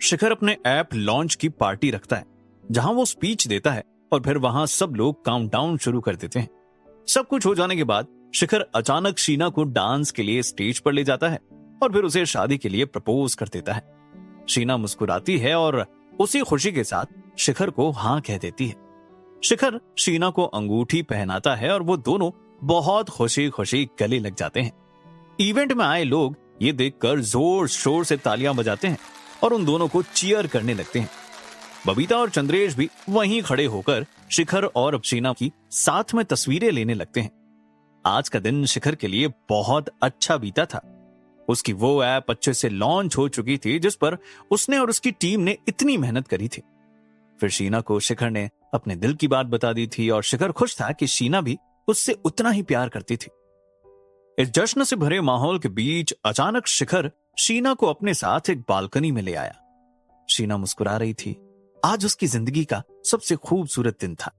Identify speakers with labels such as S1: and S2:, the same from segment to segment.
S1: शिखर अपने app launch की party रखता है जहां वो स्पीच देता है और फिर वहां सब लोग काउंटडाउन शुरू कर देते हैं। सब कुछ हो जाने के बाद शिखर अचानक शीना को डांस के लिए स्टेज पर ले जाता है और फिर उसे शादी के लिए प्रपोज कर देता है। शीना मुस्कुराती है और उसी खुशी के साथ शिखर को हाँ कह देती है। शिखर शीना को अंगूठी पहनाता है और वो दोनों बहुत खुशी खुशी गले लग जाते हैं। इवेंट में आए लोग ये देखकर जोर शोर से तालियां बजाते हैं और उन दोनों को चीयर करने लगते हैं। बबीता और चंद्रेश भी वहीं खड़े होकर शिखर और शीना की साथ में तस्वीरें लेने लगते हैं। आज का दिन शिखर के लिए बहुत अच्छा बीता था। उसकी वो ऐप अच्छे से लॉन्च हो चुकी थी जिस पर उसने और उसकी टीम ने इतनी मेहनत करी थी। फिर शीना को शिखर ने अपने दिल की बात बता दी थी और शिखर खुश था कि शीना भी उससे उतना ही प्यार करती थी। इस जश्न से भरे माहौल के बीच अचानक शिखर शीना को अपने साथ एक बालकनी में ले आया। शीना मुस्कुरा रही थी। आज उसकी जिंदगी का सबसे खूबसूरत दिन था।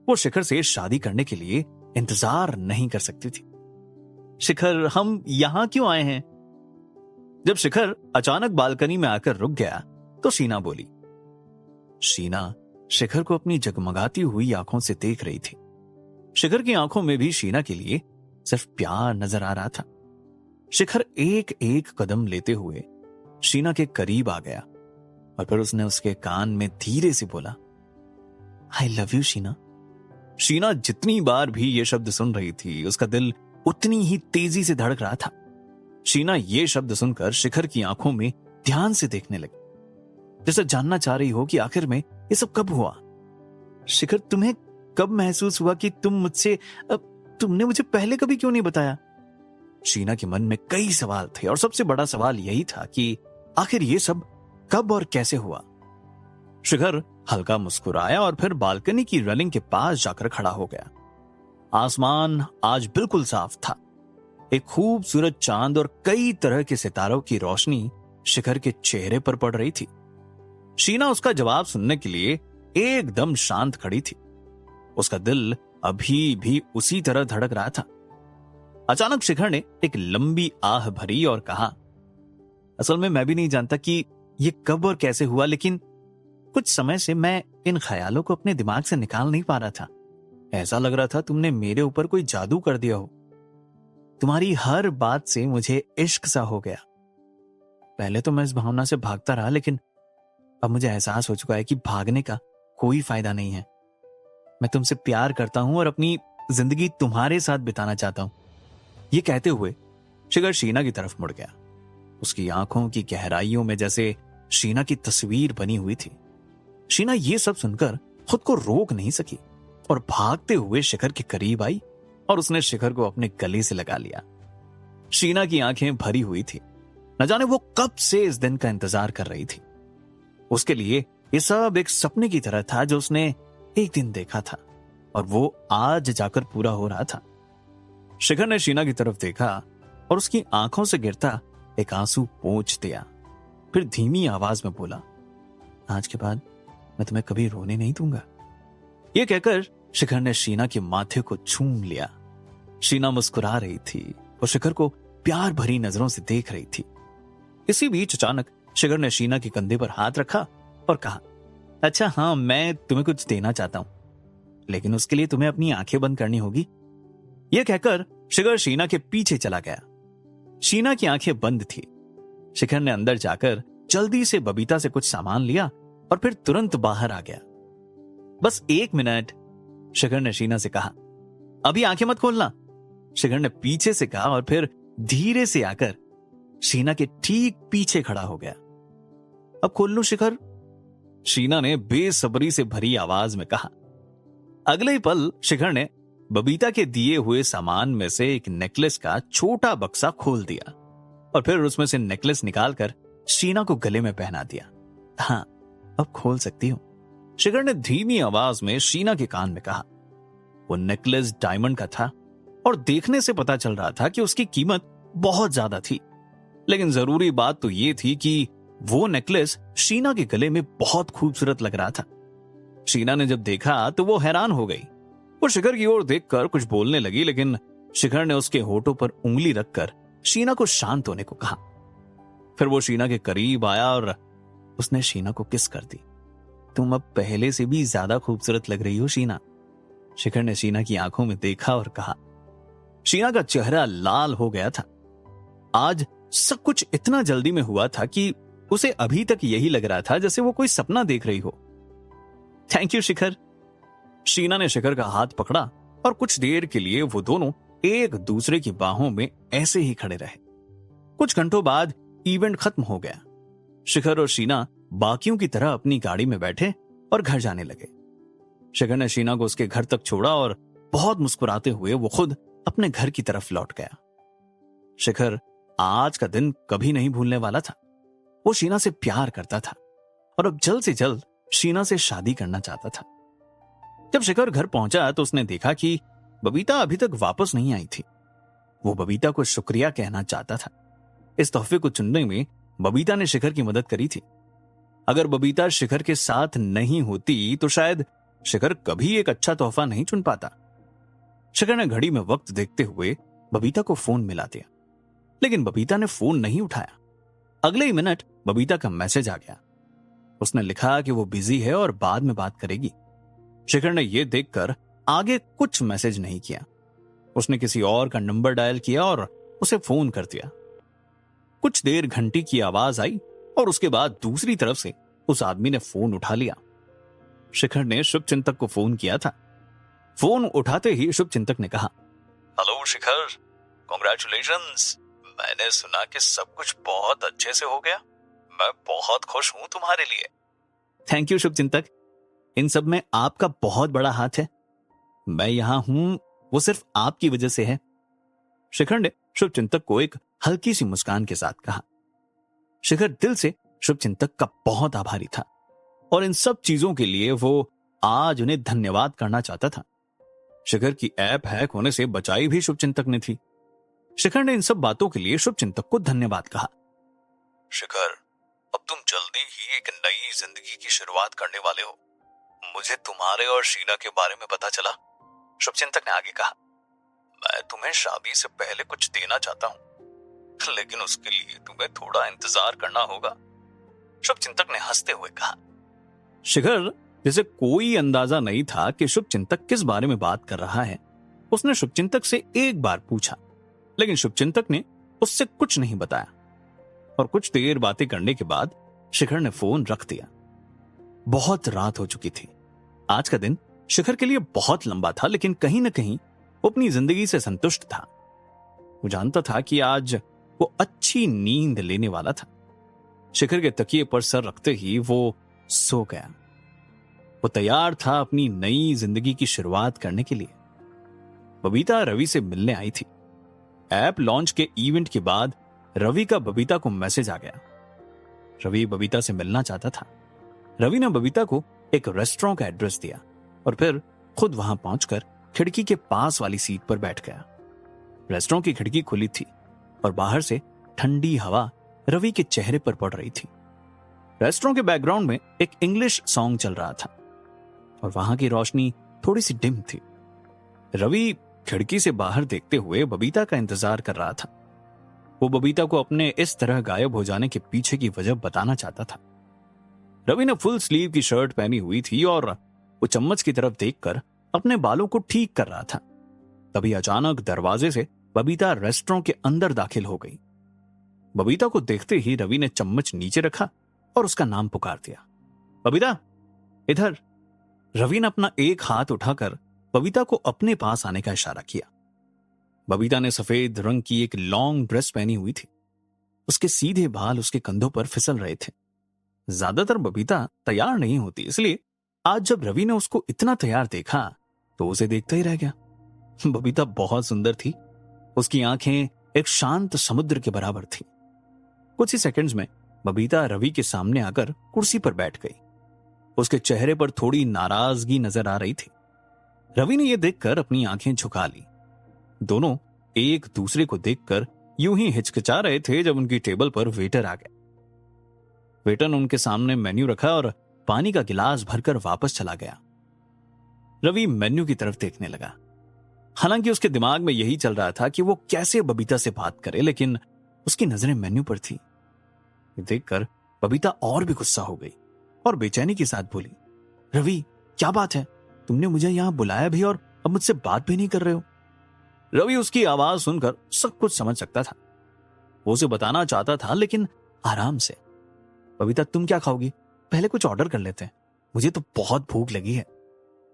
S1: वो शिखर से शादी करने के लिए इंतजार नहीं कर सकती थी। शिखर, हम यहां क्यों आए हैं? जब शिखर अचानक बालकनी में आकर रुक गया तो शीना बोली। शीना शिखर को अपनी जगमगाती हुई आंखों से देख रही थी। शिखर की आंखों में भी शीना के लिए सिर्फ प्यार नजर आ रहा था। शिखर एक एक कदम लेते हुए शीना के करीब आ गया और फिर उसने उसके कान में धीरे से बोला, I love you Sheena. Sheena जितनी बार भी ये शब्द सुन रही थी उसका दिल उतनी ही तेजी से धड़क रहा था। शीना ये शब्द सुनकर शिखर की आंखों में ध्यान से देखने लगी, जैसे जानना चाह रही हो कि आखिर में ये सब कब हुआ। शिखर, तुम्हें कब महसूस हुआ कि तुमने मुझे पहले कभी क्यों नहीं बताया? शीना के मन में कई सवाल थे और सबसे बड़ा सवाल यही था कि आखिर ये सब कब और कैसे हुआ। शिखर हल्का मुस्कुराया और फिर बालकनी की रेलिंग के पास जाकर खड़ा हो गया। आसमान आज बिल्कुल साफ था। एक खूबसूरत चांद और कई तरह के सितारों की रोशनी शिखर के चेहरे पर पड़ रही थी। शीना उसका जवाब सुनने के लिए एकदम शांत खड़ी थी। उसका दिल अभी भी उसी तरह धड़क रहा था। अचानक शिखर ने एक लंबी आह भरी और कहा, असल में मैं भी नहीं जानता कि ये कब और कैसे हुआ, लेकिन कुछ समय से मैं इन ख्यालों को अपने दिमाग से निकाल नहीं पा रहा था। ऐसा लग रहा था तुमने मेरे ऊपर कोई जादू कर दिया हो। तुम्हारी हर बात से मुझे इश्क सा हो गया। पहले तो मैं इस भावना से भागता रहा, लेकिन अब मुझे एहसास हो चुका है कि भागने का कोई फायदा नहीं है। मैं तुमसे प्यार करता हूं और अपनी जिंदगी तुम्हारे साथ बिताना चाहता हूं। ये कहते हुए शिखर शीना की तरफ मुड़ गया। उसकी आंखों की गहराइयों में जैसे शीना की तस्वीर बनी हुई थी। शीना ये सब सुनकर खुद को रोक नहीं सकी और भागते हुए शिखर के करीब आई और उसने शिखर को अपने गले से लगा लिया। शीना की आंखें भरी हुई थी। न जाने वो कब से इस दिन का इंतजार कर रही थी। उसके लिए ये सब एक सपने की तरह था जो उसने एक दिन देखा था और वो आज जाकर पूरा हो रहा था। शिखर ने शीना की तरफ देखा और उसकी आंखों से गिरता एक आंसू पोंछ दिया। फिर धीमी आवाज में बोला, आज के बाद मैं तुम्हें कभी रोने नहीं दूंगा। यह कहकर शिखर ने शीना के माथे को छूम लिया। शीना मुस्कुरा रही थी और शिखर को प्यार भरी नजरों से देख रही थी। इसी बीच अचानक शिखर ने शीना के कंधे पर हाथ रखा और कहा, अच्छा हाँ, मैं तुम्हें कुछ देना चाहता हूं, लेकिन उसके लिए तुम्हें अपनी आंखें बंद करनी होगी। यह कहकर शिखर शीना के पीछे चला गया। शीना की आंखें बंद थी। शिखर ने अंदर जाकर जल्दी से बबीता से कुछ सामान लिया और फिर तुरंत बाहर आ गया। बस 1 मिनट, शिखर ने शीना से कहा, अभी आंखें मत खोलना। शिखर ने पीछे से कहा और फिर धीरे से आकर शीना के ठीक पीछे खड़ा हो गया। अब खोल लो शिखर, शीना ने बेसब्री से भरी आवाज में कहा। अगले ही पल शिखर ने बबीता के दिए हुए सामान में से एक नेकलेस का छोटा बक्सा खोल दिया और फिर उसमें से नेकलेस निकालकर शीना को गले में पहना दिया। हाँ, अब खोल सकती हूं, शिखर ने धीमी आवाज में शीना के कान में कहा। वो नेकलेस डायमंड का था और देखने से पता चल रहा था कि उसकी कीमत बहुत ज्यादा थी। लेकिन जरूरी बात तो यह थी कि वो नेकलेस शीना के गले में बहुत खूबसूरत लग रहा था। शीना ने जब देखा तो वो हैरान हो गई। वो शिखर की ओर देखकर कुछ बोलने लगी, लेकिन शिखर ने उसके होठों पर उंगली रखकर शीना को शांत होने को कहा। फिर वो शीना के करीब आया और उसने शीना को किस कर दी। तुम अब पहले से भी ज्यादा खूबसूरत लग रही हो शीना। शिखर ने शीना की आंखों में देखा और कहा। शीना का चेहरा लाल हो गया था। आज सब कुछ इतना जल्दी में हुआ था कि उसे अभी तक यही लग रहा था जैसे वो कोई सपना देख रही हो। थैंक यू शिखर। शीना ने शिखर का हाथ पकड़ा और कुछ देर के लिए वो दोनों एक दूसरे की बाहों में ऐसे ही खड़े रहे। कुछ घंटों बाद इवेंट खत्म हो गया। शिखर और शीना बाकियों की तरह अपनी गाड़ी में बैठे और घर जाने लगे। शिखर ने शीना को उसके घर तक छोड़ा और बहुत मुस्कुराते हुए वो खुद अपने घर की तरफ लौट गया। शिखर आज का दिन कभी नहीं भूलने वाला था। वो शीना से प्यार करता था और अब जल्द से जल्द शीना से शादी करना चाहता था। जब शिखर घर पहुंचा तो उसने देखा कि बबीता अभी तक वापस नहीं आई थी। वो बबीता को शुक्रिया कहना चाहता था। इस तोहफे को चुनने में बबीता ने शिखर की मदद करी थी। अगर बबीता शिखर के साथ नहीं होती तो शायद शिखर कभी एक अच्छा तोहफा नहीं चुन पाता। शिखर ने घड़ी में वक्त देखते हुए बबीता को फोन मिला दिया, लेकिन बबीता ने फोन नहीं उठाया। अगले ही मिनट बबीता का मैसेज आ गया। उसने लिखा कि वो बिजी है और बाद में बात करेगी। शिखर ने यह देखकर आगे कुछ मैसेज नहीं किया। उसने किसी और का नंबर डायल किया और उसे फोन कर दिया। कुछ देर घंटी की आवाज आई और उसके बाद दूसरी तरफ से उस आदमी ने फोन उठा लिया। शिखर ने शुभचिंतक को फोन किया था। फोन उठाते ही शुभचिंतक ने कहा, हेलो शिखर, कॉन्ग्रेचुलेशंस। मैंने सुना कि सब कुछ बहुत अच्छे से हो गया। मैं बहुत खुश हूं तुम्हारे लिए। थैंक यू शुभचिंतक, इन सब में आपका बहुत बड़ा हाथ है। मैं यहां हूं वो सिर्फ आपकी वजह से है। शिखर ने शुभचिंतक को एक हल्की सी मुस्कान के साथ कहा। शिखर दिल से शुभचिंतक का बहुत आभारी था और इन सब चीजों के लिए वो आज उन्हें धन्यवाद करना चाहता था। शिखर की ऐप हैक होने से बचाई भी शुभचिंतक ने थी। शिखर ने इन सब बातों के लिए शुभचिंतक को धन्यवाद कहा। शिखर, अब तुम जल्दी ही एक नई जिंदगी की शुरुआत करने वाले हो। मुझे तुम्हारे और शीना के बारे में पता चला। शुभचिंतक ने आगे कहा, मैं तुम्हें शादी से पहले कुछ देना चाहता हूं, लेकिन उसके लिए तुम्हें थोड़ा इंतजार करना होगा। शुभचिंतक ने हंसते हुए कहा। शिखर जैसे कोई अंदाजा नहीं था कि शुभचिंतक किस बारे में बात कर रहा है। उसने शुभचिंतक से एक बार पूछा, लेकिन शुभचिंतक ने उससे कुछ नहीं बताया और कुछ देर बातें करने के बाद शिखर ने फोन रख दिया। बहुत रात हो चुकी थी। आज का दिन शिखर के लिए बहुत लंबा था, लेकिन कहीं ना कहीं वो अपनी जिंदगी से संतुष्ट था। वो जानता था कि आज वो अच्छी नींद लेने वाला था। शिखर के तकिए पर सर रखते ही वो सो गया। वो तैयार था अपनी नई जिंदगी की शुरुआत करने के लिए। बबीता रवि से मिलने आई थी। ऐप लॉन्च के इवेंट के बाद रवि का बबीता को मैसेज आ गया। रवि बबीता से मिलना चाहता था। रवि ने बबीता को एक रेस्टोरेंट का एड्रेस दिया और फिर खुद वहां पहुंचकर खिड़की के पास वाली सीट पर बैठ गया। रेस्टोरेंट की खिड़की खुली थी और बाहर से ठंडी हवा रवि के चेहरे पर पड़ रही थी। रेस्टोरेंट के बैकग्राउंड में एक इंग्लिश सॉन्ग चल रहा था और वहां की रोशनी थोड़ी सी डिम थी। रवि खिड़की से बाहर देखते हुए बबीता का इंतजार कर रहा था। वो बबीता को अपने इस तरह गायब हो जाने के पीछे की वजह बताना चाहता था। रवि ने फुल स्लीव की शर्ट पहनी हुई थी और वो चम्मच की तरफ देखकर अपने बालों को ठीक कर रहा था। तभी अचानक दरवाजे से बबीता रेस्टोरेंट के अंदर दाखिल हो गई। बबीता को देखते ही रवि ने चम्मच नीचे रखा और उसका नाम पुकार दिया। बबीता, इधर। रवि ने अपना एक हाथ उठाकर बबीता को अपने पास आने का इशारा किया। बबीता ने सफेद रंग की एक लॉन्ग ड्रेस पहनी हुई थी। उसके सीधे बाल उसके कंधों पर फिसल रहे थे। ज्यादातर बबीता तैयार नहीं होती, इसलिए आज जब रवि ने उसको इतना तैयार देखा तो उसे देखता ही रह गया। बबीता बहुत सुंदर थी। उसकी आंखें एक शांत समुद्र के बराबर थी। कुछ ही सेकंड्स में बबीता रवि के सामने आकर कुर्सी पर बैठ गई। उसके चेहरे पर थोड़ी नाराजगी नजर आ रही थी। रवि ने यह देखकर अपनी आंखें झुका ली। दोनों एक दूसरे को देखकर यूं ही हिचकिचा रहे थे जब उनकी टेबल पर वेटर आ गया। वेटर ने उनके सामने मेन्यू रखा और पानी का गिलास भरकर वापस चला गया। रवि मेन्यू की तरफ देखने लगा। हालांकि उसके दिमाग में यही चल रहा था कि वो कैसे बबीता से बात करे, लेकिन उसकी नजरें मेन्यू पर थी। देखकर बबीता और भी गुस्सा हो गई और बेचैनी के साथ बोली, रवि क्या बात है, तुमने मुझे यहां बुलाया भी और अब मुझसे बात भी नहीं कर रहे हो। रवि उसकी आवाज सुनकर सब कुछ समझ सकता था। वो उसे बताना चाहता था लेकिन आराम से। बबीता तुम क्या खाओगी, पहले कुछ ऑर्डर कर लेते हैं, मुझे तो बहुत भूख लगी है।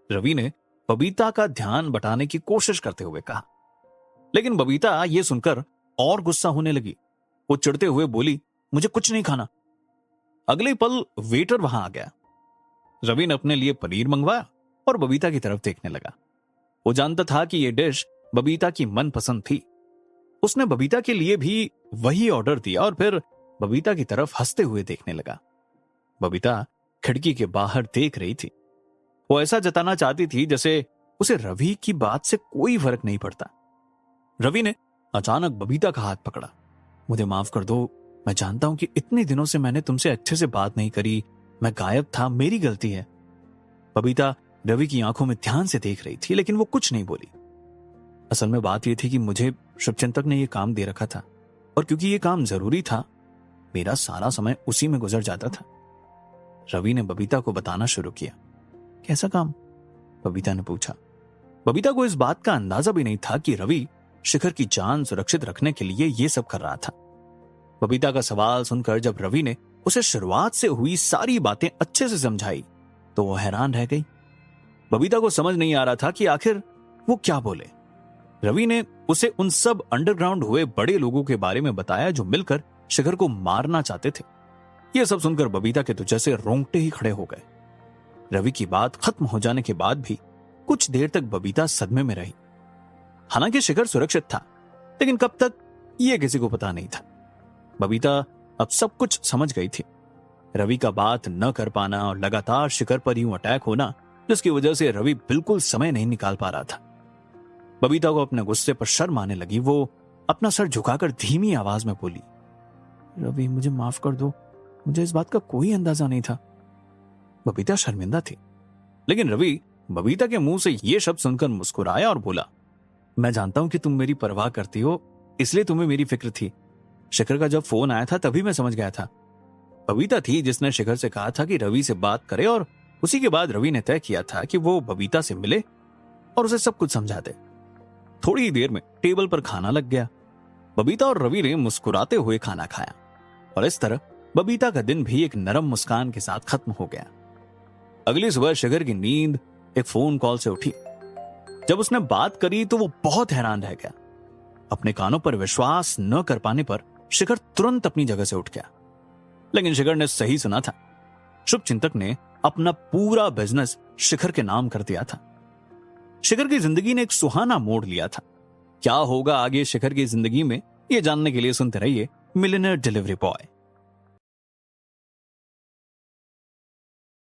S1: रवि ने बबीता का ध्यान बटाने की कोशिश करते हुए कहा, लेकिन बबीता यह सुनकर और गुस्सा होने लगी। वो चिढ़ते हुए बोली, मुझे कुछ नहीं खाना। अगले पल वेटर वहां आ गया। रवि ने अपने लिए पनीर मंगवाया और बबीता की तरफ देखने लगा। वो जानता था कि यह डिश बबीता की मनपसंद थी। उसने बबीता के लिए भी वही ऑर्डर दिया और फिर बबीता की तरफ हंसते हुए देखने लगा। बबीता खिड़की के बाहर देख रही थी। वो ऐसा जताना चाहती थी जैसे उसे रवि की बात से कोई फर्क नहीं पड़ता। रवि ने अचानक बबीता का हाथ पकड़ा। मुझे माफ कर दो, मैं जानता हूं कि इतने दिनों से मैंने तुमसे अच्छे से बात नहीं करी, मैं गायब था, मेरी गलती है। बबीता रवि की आंखों में ध्यान से देख रही थी लेकिन वो कुछ नहीं बोली। असल में बात यह थी कि मुझे शुभचिंतक ने यह काम दे रखा था और क्योंकि यह काम जरूरी था, मेरा सारा समय उसी में गुजर जाता था। रवि ने बबीता को बताना शुरू किया। कैसा काम? बबीता ने पूछा। बबीता को इस बात का अंदाजा भी नहीं था कि रवि शिखर की जान सुरक्षित रखने के लिए यह सब कर रहा था। बबीता का सवाल सुनकर जब रवि ने उसे शुरुआत से हुई सारी बातें अच्छे से समझाई तो वो हैरान रह गई। बबीता को समझ नहीं आ रहा था कि आखिर वो क्या बोले। रवि ने उसे उन सब अंडरग्राउंड हुए बड़े लोगों के बारे में बताया जो मिलकर शिखर को मारना चाहते थे। यह सब सुनकर बबीता के तो जैसे रोंगटे ही खड़े हो गए। रवि की बात खत्म हो जाने के बाद भी कुछ देर तक बबीता सदमे में रही। हालांकि शिखर सुरक्षित था, लेकिन कब तक यह किसी को पता नहीं था। बबीता अब सब कुछ समझ गई थी। रवि का बात न कर पाना और लगातार शिखर पर यूं अटैक होना, जिसकी वजह से रवि बिल्कुल समय नहीं निकाल पा रहा था। बबीता को अपने गुस्से पर शर्म आने लगी। वो अपना सर झुकाकर धीमी आवाज में बोली, रवि मुझे माफ कर दो, मुझे इस बात का कोई अंदाजा नहीं था। बबीता शर्मिंदा थी, लेकिन रवि बबीता के मुंह से यह शब्द सुनकर मुस्कुराया और बोला, मैं जानता हूं कि तुम मेरी परवाह करती हो, इसलिए तुम्हें मेरी फिक्र थी। शिखर का जब फोन आया था तभी मैं समझ गया था। बबीता थी जिसने शिखर से कहा था कि रवि से बात करे और उसी के बाद रवि ने तय किया था कि वो बबीता से मिले और उसे सब कुछ समझा दे। थोड़ी ही देर में टेबल पर खाना लग गया। बबीता और रवि ने मुस्कुराते हुए खाना खाया और इस तरह बबीता का दिन भी एक नरम मुस्कान के साथ खत्म हो गया। अगली सुबह शिखर की नींद एक फोन कॉल से उठी। जब उसने बात करी तो वो बहुत हैरान रह गया। अपने कानों पर विश्वास न कर पाने पर शिखर तुरंत अपनी जगह से उठ गया। लेकिन शिखर ने सही सुना था। शुभचिंतक ने अपना पूरा बिजनेस शिखर के नाम कर दिया था। शिखर की जिंदगी ने एक सुहाना मोड़ लिया था। क्या होगा आगे शिखर की जिंदगी में, यह जानने के लिए सुनते रहिए मिलियनेयर डिलीवरी बॉय।